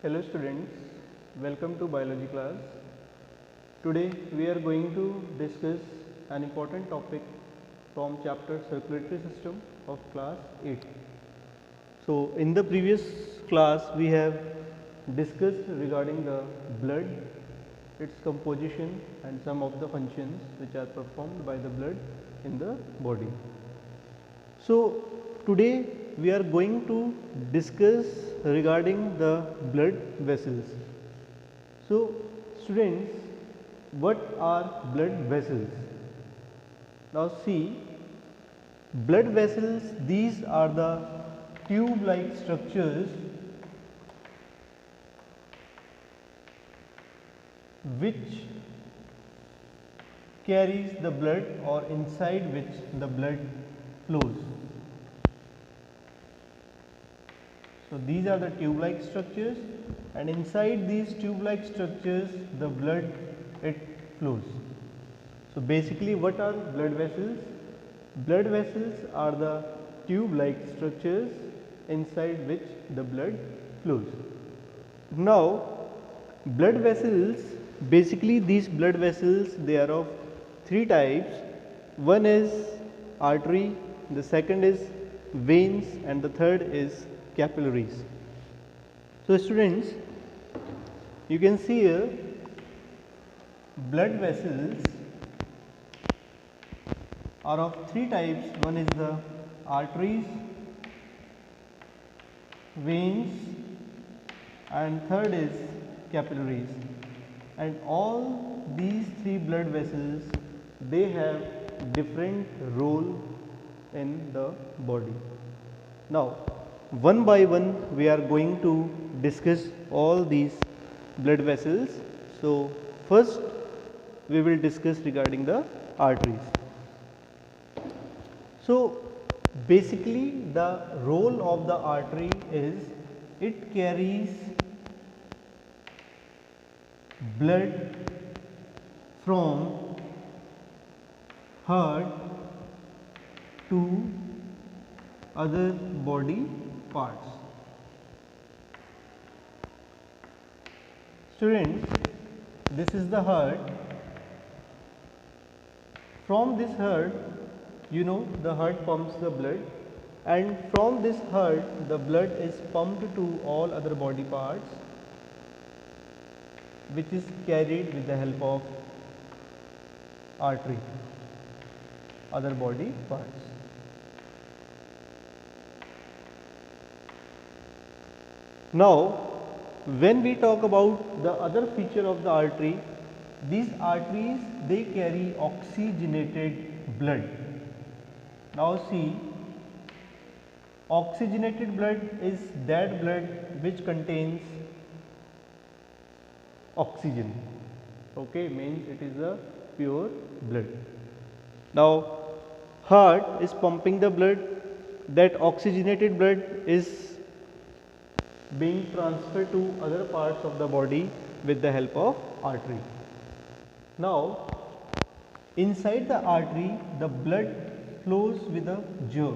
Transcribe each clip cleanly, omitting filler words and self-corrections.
Hello students, welcome to biology class. Today we are going to discuss an important topic from chapter circulatory system of class 8. So in the previous class we have discussed regarding the blood, its composition and some of the functions which are performed by the blood in the body. So today we are going to discuss regarding the blood vessels. So students, what are blood vessels? Now see, blood vessels, these are the tube-like structures which carries the blood or inside which the blood flows. So these are the tube-like structures, and inside these tube-like structures the blood it flows. So basically what are blood vessels? Blood vessels are the tube-like structures inside which the blood flows. Now blood vessels, basically these blood vessels, they are of three types. One is artery, the second is veins, and the third is capillaries. So students, you can see here blood vessels are of three types. One is the arteries, veins, and third is capillaries. And all these three blood vessels, they have different role in the body. Now one by one we are going to discuss all these blood vessels. So first we will discuss regarding the arteries. So basically the role of the artery is it carries blood from heart to other body parts. Students, this is the heart. From this heart, you know, the heart pumps the blood, and from this heart the blood is pumped to all other body parts, which is carried with the help of artery, other body parts. Now when we talk about the other feature of the artery, these arteries, they carry oxygenated blood. Now see, oxygenated blood is that blood which contains oxygen. Okay, means it is a pure blood. Now heart is pumping the blood, that oxygenated blood is being transferred to other parts of the body with the help of artery. Now inside the artery the blood flows with a jerk.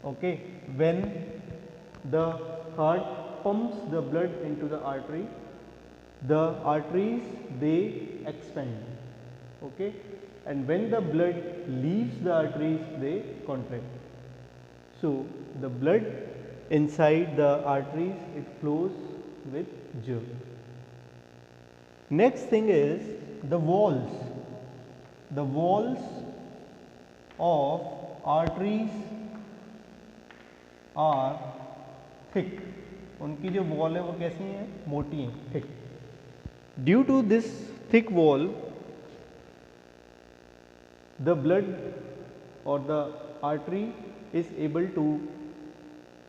Okay, when the heart pumps the blood into the arteries they expand. Okay, and when the blood leaves the arteries they contract. So the blood inside the arteries, it flows with jerk. Next thing is the walls. The walls of arteries are thick. उनकी जो wall है वो कैसी है? मोटी है, thick. Due to this thick wall, the blood or the artery is able to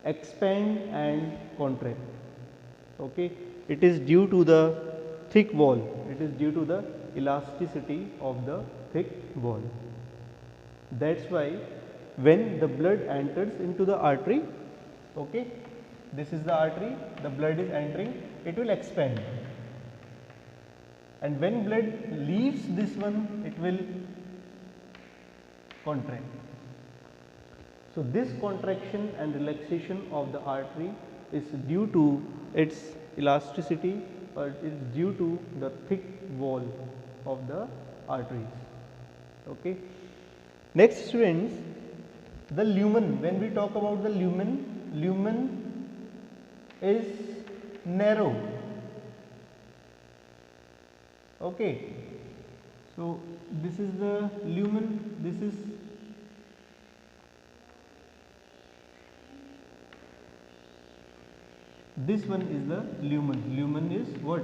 expand and contract. Okay, it is due to the thick wall, it is due to the elasticity of the thick wall. That's why when the blood enters into the artery, okay, this is the artery, the blood is entering, it will expand, and when blood leaves this one, it will contract. So this contraction and relaxation of the artery is due to its elasticity, or it is due to the thick wall of the arteries. Okay. Next students, the lumen, when we talk about the lumen is narrow. Okay. So this is the lumen, this one is the lumen. Lumen is what?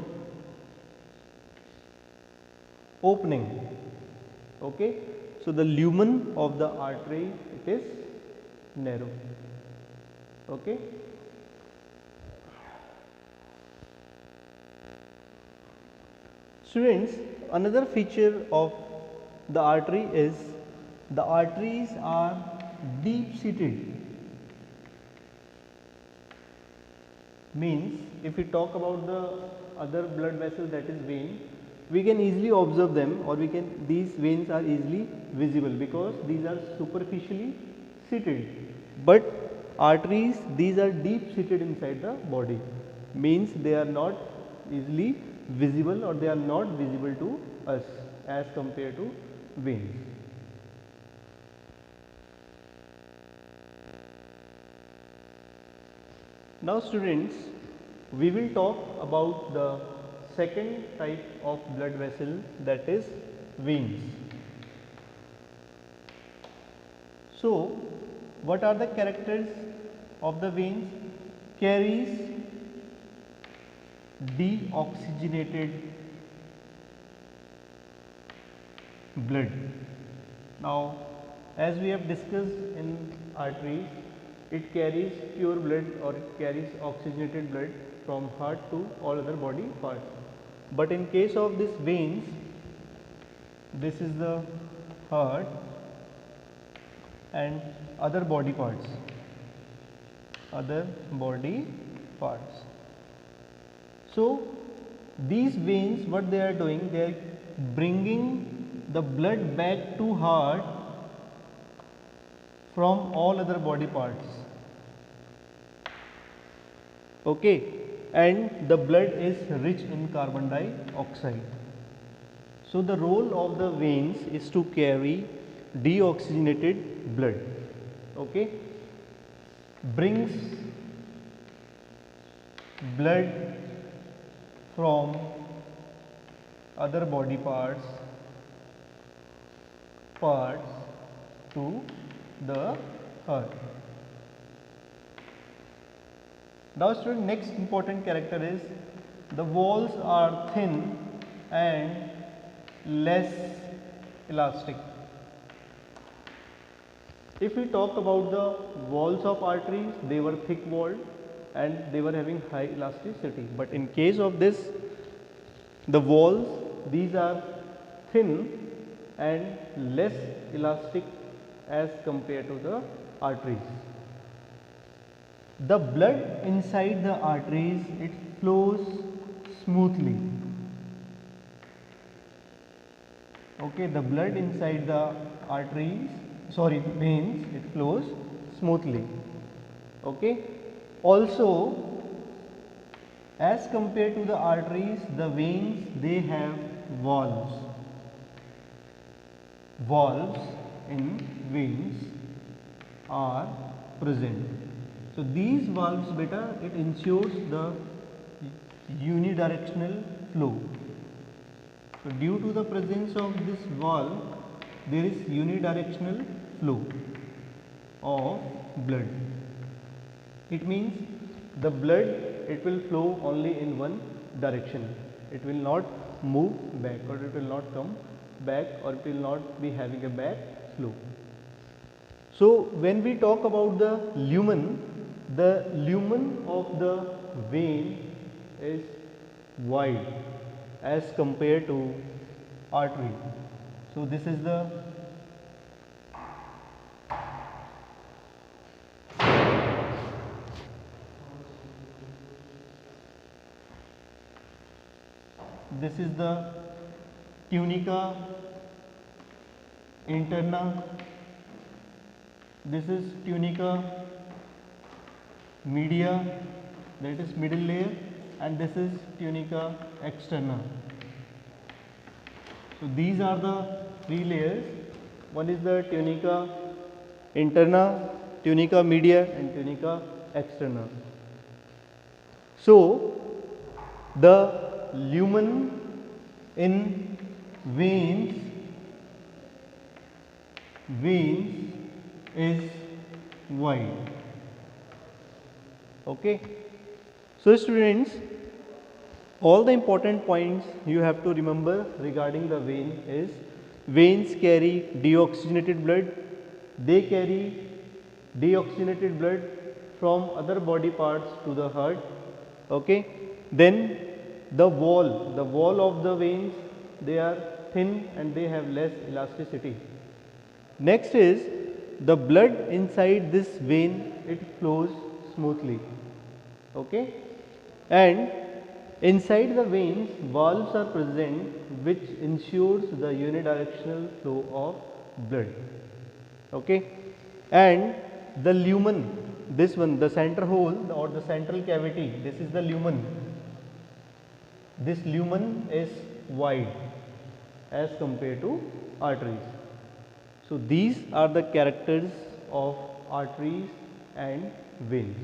Opening. Okay. So the lumen of the artery, it is narrow. Okay. Students, another feature of the artery is the arteries are deep seated. Means if we talk about the other blood vessel, that is vein, we can easily observe them, or these veins are easily visible because these are superficially seated. But arteries, these are deep seated inside the body, means they are not easily visible, or they are not visible to us as compared to veins. Now students, we will talk about the second type of blood vessel, that is veins. So what are the characters of the veins? Carries deoxygenated blood. Now as we have discussed in arteries, it carries pure blood, or it carries oxygenated blood from heart to all other body parts. But in case of these veins, this is the heart and other body parts. So these veins, what they are doing, they are bringing the blood back to heart from all other body parts. Okay, and the blood is rich in carbon dioxide. So the role of the veins is to carry deoxygenated blood. Okay, brings blood from other body parts to the heart. Now student, next important character is the walls are thin and less elastic. If we talk about the walls of arteries, they were thick walled and they were having high elasticity. But in case of this, the walls, these are thin and less elastic as compared to the arteries. The blood inside the arteries, it flows smoothly. Okay, the blood inside the veins, it flows smoothly. Okay. Also, as compared to the arteries, the veins, they have valves. Valves in veins are present. So these valves, beta, it ensures the unidirectional flow. So due to the presence of this valve, there is unidirectional flow of blood. It means the blood, it will flow only in one direction. It will not move back, or it will not come back, or it will not be having a back flow. So when we talk about the lumen of the vein is wide as compared to artery. So this is the tunica interna, this is tunica media, that is middle layer, and this is tunica externa. So these are the three layers. One is the tunica interna, tunica media, and tunica externa. So the lumen in veins is wide. Okay. So students, all the important points you have to remember regarding the vein is veins carry deoxygenated blood. They carry deoxygenated blood from other body parts to the heart. Okay. Then the wall of the veins, they are thin and they have less elasticity. Next is the blood inside this vein, it flows smoothly. Okay. And inside the veins, valves are present which ensures the unidirectional flow of blood. Okay. And the lumen, this one, the center hole or the central cavity, this is the lumen. This lumen is wide as compared to arteries. So these are the characters of arteries and veins.